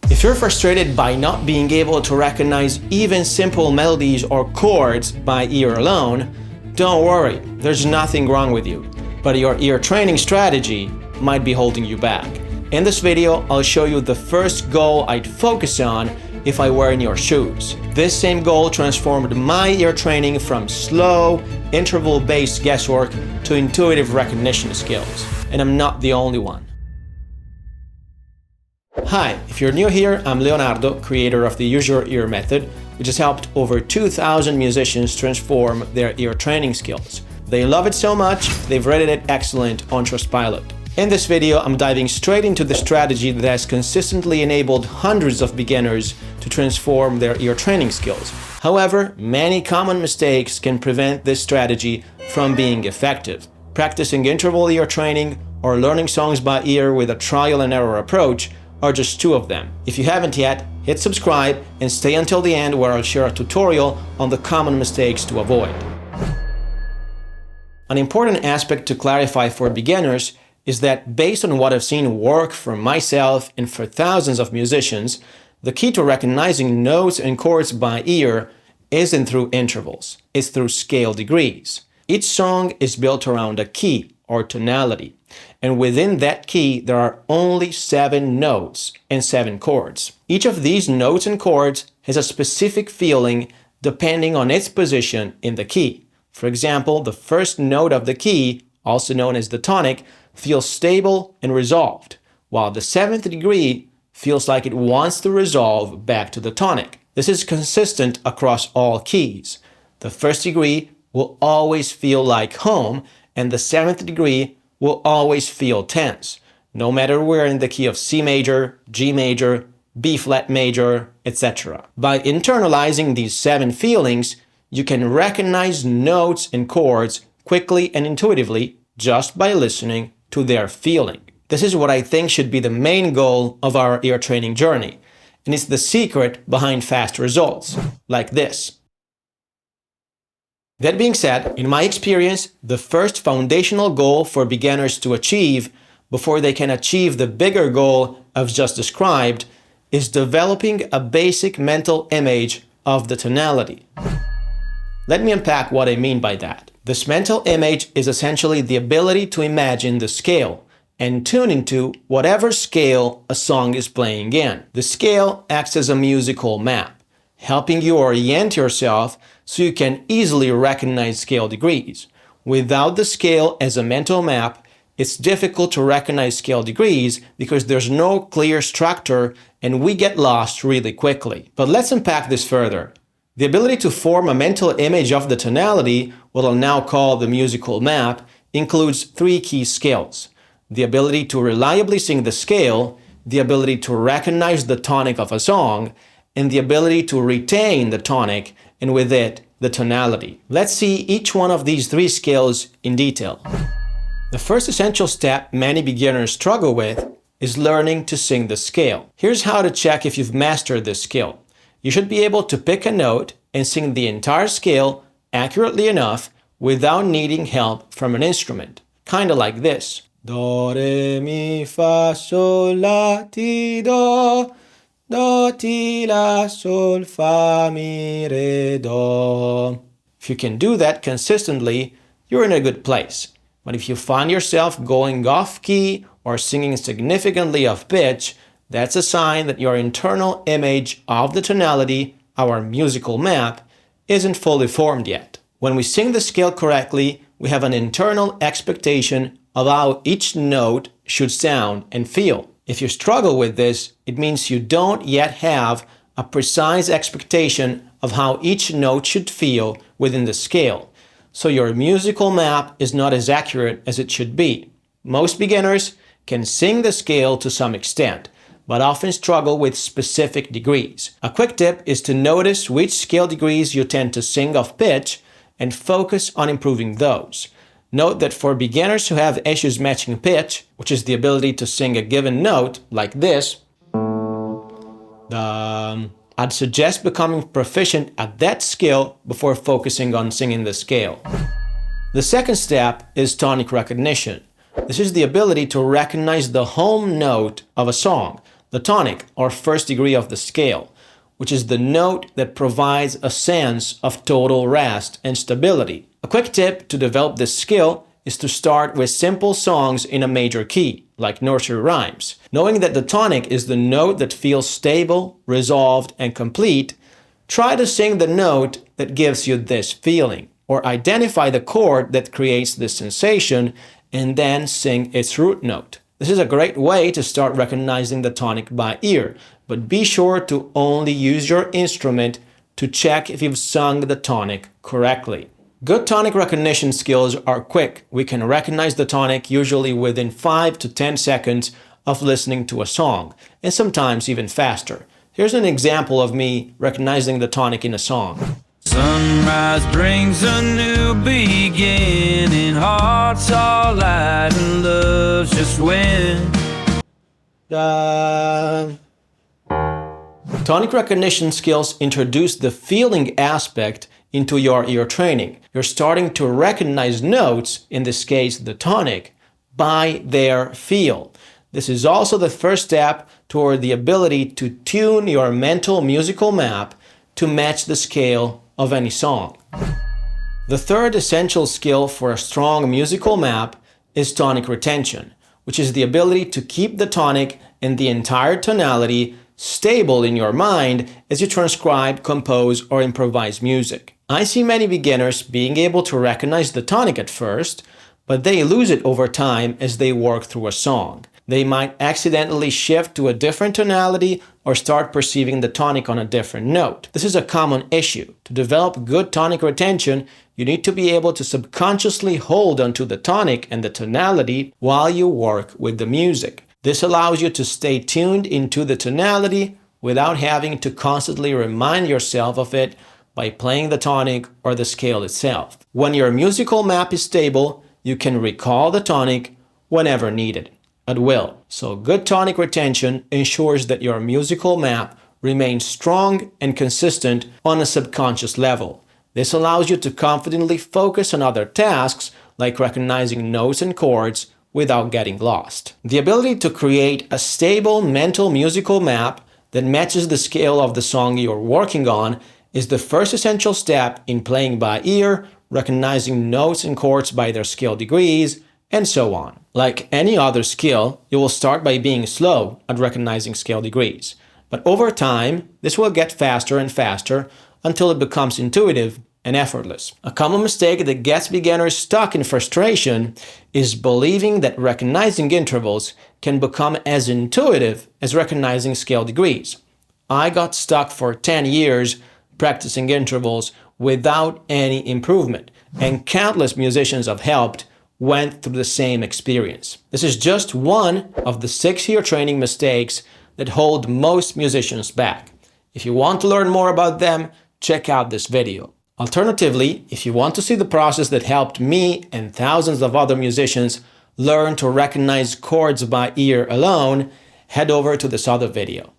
If you're frustrated by not being able to recognize even simple melodies or chords by ear alone, don't worry, there's nothing wrong with you, but your ear training strategy might be holding you back. In this video, I'll show you the first goal I'd focus on if I were in your shoes. This same goal transformed my ear training from slow, interval-based guesswork to intuitive recognition skills. And I'm not the only one. Hi, if you're new here, I'm Leonardo, creator of the Use Your Ear method, which has helped over 2,000 musicians transform their ear training skills. They love it so much, they've rated it excellent on Trustpilot. In this video, I'm diving straight into the strategy that has consistently enabled hundreds of beginners to transform their ear training skills. However, many common mistakes can prevent this strategy from being effective. Practicing interval ear training or learning songs by ear with a trial and error approach are just two of them. If you haven't yet, hit subscribe and stay until the end where I'll share a tutorial on the common mistakes to avoid. An important aspect to clarify for beginners is that based on what I've seen work for myself and for thousands of musicians, the key to recognizing notes and chords by ear isn't through intervals, it's through scale degrees. Each song is built around a key or tonality, and within that key there are only 7 notes and 7 chords. Each of these notes and chords has a specific feeling depending on its position in the key. For example, the first note of the key, also known as the tonic, feels stable and resolved, while the 7th degree feels like it wants to resolve back to the tonic. This is consistent across all keys. The first degree will always feel like home, and the 7th degree will always feel tense, no matter where in the key of C major, G major, B flat major, etc. By internalizing these 7 feelings, you can recognize notes and chords quickly and intuitively just by listening to their feeling. This is what I think should be the main goal of our ear training journey, and it's the secret behind fast results, like this. That being said, in my experience, the first foundational goal for beginners to achieve before they can achieve the bigger goal I've just described is developing a basic mental image of the tonality. Let me unpack what I mean by that. This mental image is essentially the ability to imagine the scale and tune into whatever scale a song is playing in. The scale acts as a musical map, helping you orient yourself so you can easily recognize scale degrees. Without the scale as a mental map, it's difficult to recognize scale degrees because there's no clear structure and we get lost really quickly. But let's unpack this further. The ability to form a mental image of the tonality, what I'll now call the musical map, includes 3 key skills: the ability to reliably sing the scale, the ability to recognize the tonic of a song, and the ability to retain the tonic and with it, the tonality. Let's see each one of these 3 skills in detail. The first essential step many beginners struggle with is learning to sing the scale. Here's how to check if you've mastered this skill. You should be able to pick a note and sing the entire scale accurately enough without needing help from an instrument. Kinda like this. Do, re, mi, fa, sol, la, ti, do. Do, ti, la, sol, fa, mi, re, do. If you can do that consistently, you're in a good place. But if you find yourself going off key or singing significantly off pitch, that's a sign that your internal image of the tonality, our musical map, isn't fully formed yet. When we sing the scale correctly, we have an internal expectation of how each note should sound and feel. If you struggle with this, it means you don't yet have a precise expectation of how each note should feel within the scale. So your musical map is not as accurate as it should be. Most beginners can sing the scale to some extent, but often struggle with specific degrees. A quick tip is to notice which scale degrees you tend to sing off pitch and focus on improving those. Note that for beginners who have issues matching pitch, which is the ability to sing a given note, like this, I'd suggest becoming proficient at that skill before focusing on singing the scale. The second step is tonic recognition. This is the ability to recognize the home note of a song, the tonic, or first degree of the scale, which is the note that provides a sense of total rest and stability. A quick tip to develop this skill is to start with simple songs in a major key, like nursery rhymes. Knowing that the tonic is the note that feels stable, resolved, and complete, try to sing the note that gives you this feeling, or identify the chord that creates this sensation, and then sing its root note. This is a great way to start recognizing the tonic by ear, but be sure to only use your instrument to check if you've sung the tonic correctly. Good tonic recognition skills are quick. We can recognize the tonic usually within 5 to 10 seconds of listening to a song, and sometimes even faster. Here's an example of me recognizing the tonic in a song. Sunrise brings a new beginning, hearts are light and love's just when. Tonic recognition skills introduce the feeling aspect into your ear training. You're starting to recognize notes, in this case the tonic, by their feel. This is also the first step toward the ability to tune your mental musical map to match the scale of any song. The third essential skill for a strong musical map is tonic retention, which is the ability to keep the tonic and the entire tonality stable in your mind as you transcribe, compose, or improvise music. I see many beginners being able to recognize the tonic at first, but they lose it over time as they work through a song. They might accidentally shift to a different tonality or start perceiving the tonic on a different note. This is a common issue. To develop good tonic retention, you need to be able to subconsciously hold onto the tonic and the tonality while you work with the music. This allows you to stay tuned into the tonality without having to constantly remind yourself of it by playing the tonic or the scale itself. When your musical map is stable, you can recall the tonic whenever needed, at will. So good tonic retention ensures that your musical map remains strong and consistent on a subconscious level. This allows you to confidently focus on other tasks like recognizing notes and chords without getting lost. The ability to create a stable mental musical map that matches the scale of the song you're working on is the first essential step in playing by ear, recognizing notes and chords by their scale degrees, and so on. Like any other skill, you will start by being slow at recognizing scale degrees. But over time, this will get faster and faster until it becomes intuitive and effortless. A common mistake that gets beginners stuck in frustration is believing that recognizing intervals can become as intuitive as recognizing scale degrees. I got stuck for 10 years practicing intervals without any improvement, and countless musicians I've helped went through the same experience. This is just one of the 6 ear training mistakes that hold most musicians back. If you want to learn more about them, check out this video. Alternatively, if you want to see the process that helped me and thousands of other musicians learn to recognize chords by ear alone, head over to this other video.